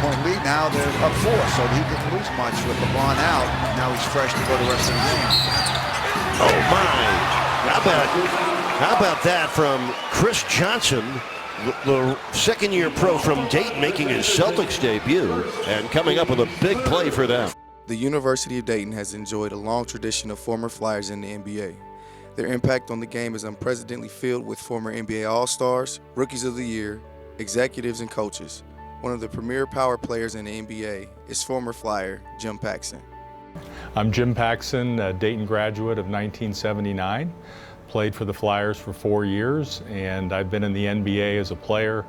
5-point lead. Now they're up 4, so he didn't lose much with LeBron out. Now he's fresh to go the rest of the game. Oh my! How about that from Chris Johnson, the second-year pro from Dayton, making his Celtics debut and coming up with a big play for them. The University of Dayton has enjoyed a long tradition of former Flyers in the NBA. Their impact on the game is unprecedentedly filled with former NBA All-Stars, Rookies of the Year, executives, and coaches. One of the premier power players in the NBA is former Flyer Jim Paxson. I'm Jim Paxson, a Dayton graduate of 1979. Played for the Flyers for 4 years, and I've been in the NBA as a player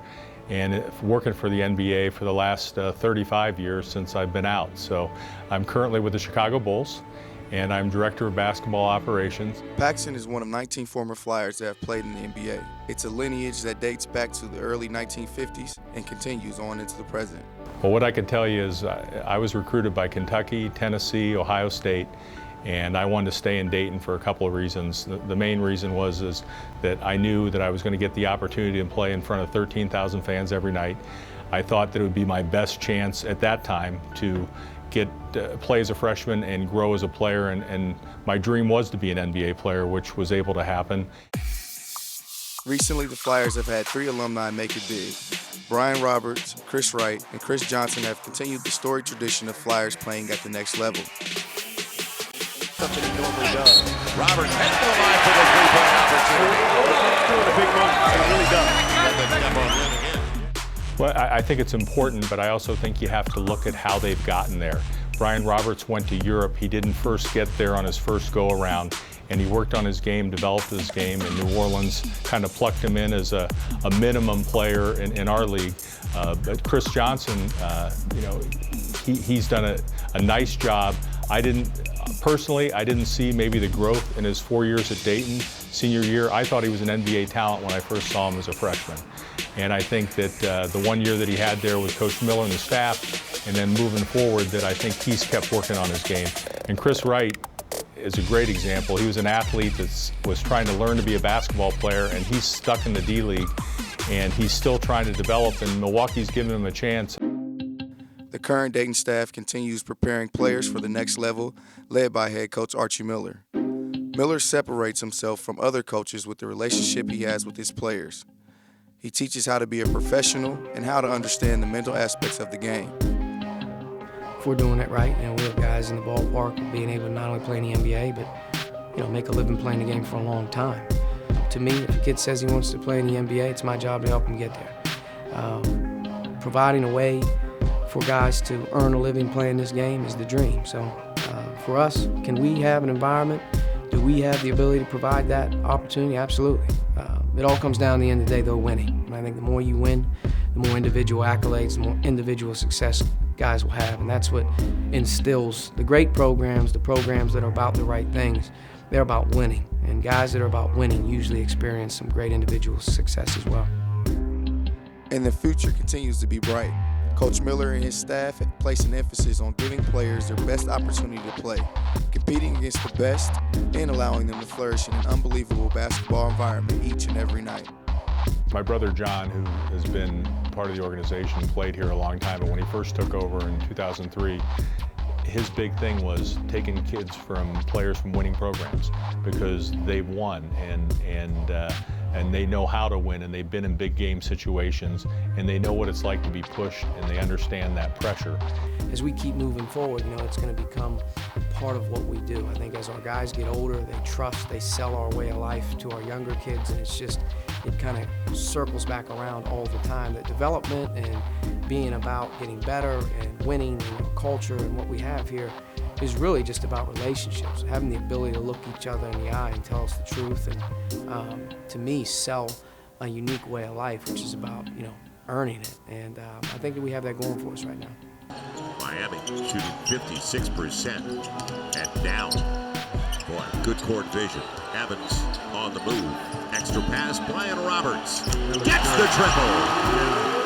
and working for the NBA for the last 35 years since I've been out. So I'm currently with the Chicago Bulls, and I'm Director of Basketball Operations. Paxson is one of 19 former Flyers that have played in the NBA. It's a lineage that dates back to the early 1950s and continues on into the present. Well, what I can tell you is I was recruited by Kentucky, Tennessee, Ohio State, and I wanted to stay in Dayton for a couple of reasons. The main reason was that I knew that I was going to get the opportunity to play in front of 13,000 fans every night. I thought that it would be my best chance at that time to play as a freshman and grow as a player, and my dream was to be an NBA player, which was able to happen. Recently, the Flyers have had 3 alumni make it big. Brian Roberts, Chris Wright, and Chris Johnson have continued the storied tradition of Flyers playing at the next level. Something he normally does. Roberts heading to the line for the three-point opportunity. Doing a big run. He really does. Well, I think it's important, but I also think you have to look at how they've gotten there. Brian Roberts went to Europe. He didn't first get there on his first go-around, and he worked on his game, developed his game, and New Orleans kind of plucked him in as a minimum player in our league. But Chris Johnson, he's done a nice job. Personally, I didn't see maybe the growth in his 4 years at Dayton. Senior year, I thought he was an NBA talent when I first saw him as a freshman. And I think that the 1 year that he had there with Coach Miller and the staff, and then moving forward, that I think he's kept working on his game. And Chris Wright is a great example. He was an athlete that was trying to learn to be a basketball player, and he's stuck in the D-League, and he's still trying to develop, and Milwaukee's giving him a chance. The current Dayton staff continues preparing players for the next level, led by head coach Archie Miller. Miller separates himself from other coaches with the relationship he has with his players. He teaches how to be a professional and how to understand the mental aspects of the game. If we're doing it right, we have guys in the ballpark being able to not only play in the NBA, but make a living playing the game for a long time. To me, if a kid says he wants to play in the NBA, it's my job to help him get there. Providing a way for guys to earn a living playing this game is the dream. So for us, can we have an environment? Do we have the ability to provide that opportunity? Absolutely. It all comes down to the end of the day, though, winning. And I think the more you win, the more individual accolades, the more individual success guys will have. And that's what instills the great programs, the programs that are about the right things. They're about winning. And guys that are about winning usually experience some great individual success as well. And the future continues to be bright. Coach Miller and his staff have placed an emphasis on giving players their best opportunity to play, competing against the best, and allowing them to flourish in an unbelievable basketball environment each and every night. My brother John, who has been part of the organization, played here a long time, but when he first took over in 2003, his big thing was taking players from winning programs, because they've won and they know how to win, and they've been in big game situations, and they know what it's like to be pushed, and they understand that pressure. As we keep moving forward, it's going to become part of what we do. I think as our guys get older, they trust, they sell our way of life to our younger kids, and it kind of circles back around all the time. That development and being about getting better and winning, culture and what we have here is really just about relationships, having the ability to look each other in the eye and tell us the truth, and to me, sell a unique way of life, which is about earning it. And I think that we have that going for us right now. Miami shooting 56% and down. Boy, good court vision. Evans on the move. Extra pass, Brian Roberts gets the triple.